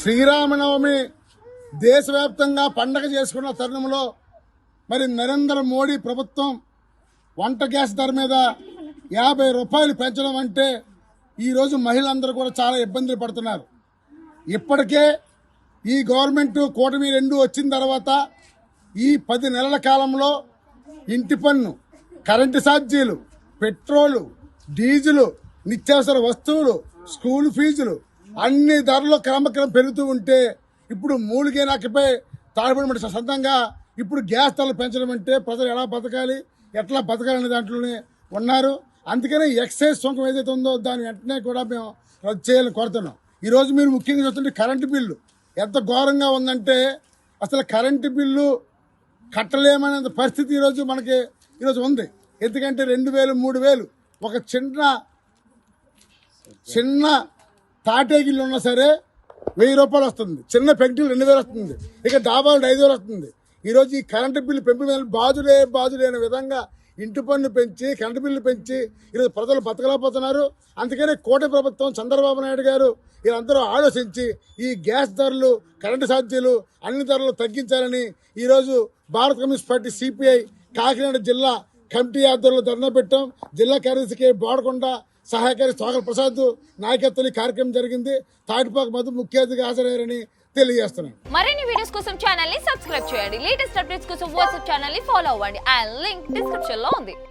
శ్రీరామనవమి దేశవ్యాప్తంగా పండగ చేసుకున్న తరుణంలో మరి నరేంద్ర మోడీ ప్రభుత్వం వంట గ్యాస్ ధర మీద 50 రూపాయలు పెంచడం అంటే ఈరోజు మహిళలందరూ కూడా చాలా ఇబ్బందులు పడుతున్నారు. ఇప్పటికే ఈ గవర్నమెంట్ కూటమి 2 వచ్చిన తర్వాత ఈ 10 నెలల కాలంలో ఇంటి పన్ను, కరెంటు ఛార్జీలు, పెట్రోలు, డీజిల్, నిత్యావసర వస్తువులు, స్కూల్ ఫీజులు అన్ని ధరలు క్రమక్రమం పెరుగుతూ ఉంటే ఇప్పుడు మూలిగే నాకిపై తాడుబడి సొంతంగా ఇప్పుడు గ్యాస్ ధరలు పెంచడం అంటే ప్రజలు ఎలా బతకాలి, ఎట్లా బతకాలనే దాంట్లోనే ఉన్నారు. అందుకనే ఎక్సైజ్ సుంకం ఏదైతే ఉందో దాన్ని వెంటనే కూడా మేము రద్దు చేయాలని కోరుతున్నాం. ఈరోజు మీరు ముఖ్యంగా చూస్తుంటే కరెంటు బిల్లు ఎంత ఘోరంగా ఉందంటే అసలు కరెంటు బిల్లు కట్టలేమనే పరిస్థితి ఈరోజు ఉంది. ఎందుకంటే 2000, 3000 ఒక చిన్న తాటేగిల్లు ఉన్నా సరే 1000 రూపాయలు వస్తుంది, చిన్న పెంకులు 2000 వస్తుంది, ఇక డాబాలు 5000 వస్తుంది. ఈరోజు ఈ కరెంటు బిల్లు పెంపు మీద బాజులే అనే విధంగా ఇంటి పన్ను పెంచి కరెంటు బిల్లు పెంచి ఈరోజు ప్రజలు బతకలేకపోతున్నారు. అందుకనే కూటమి ప్రభుత్వం చంద్రబాబు నాయుడు గారు వీళ్ళందరూ ఆలోచించి ఈ గ్యాస్ ధరలు, కరెంటు ఛార్జీలు అన్ని ధరలు తగ్గించాలని ఈరోజు భారత కమ్యూనిస్ట్ పార్టీ సిపిఐ కాకినాడ జిల్లా కమిటీ ఆధ్వర్యంలో ధర్నా పెట్టాం. జిల్లా కార్యదర్శికి బోడకొండ సహాయకారి సోగల ప్రసాద్ నాయకత్వంలో కార్యక్రమం జరిగింది. తాటిపాక మధు ముఖ్య అతిథిగా హాజరయ్యారని తెలియజేస్తున్నాను. మరిన్ని వీడియోస్ కోసం ఛానల్ ని సబ్స్క్రైబ్ చేయండి. లేటెస్ట్ అప్డేట్స్ కోసం వాట్సాప్ ఛానల్ ని ఫాలో అవ్వండి. ఆ లింక్ డిస్క్రిప్షన్ లో ఉంది.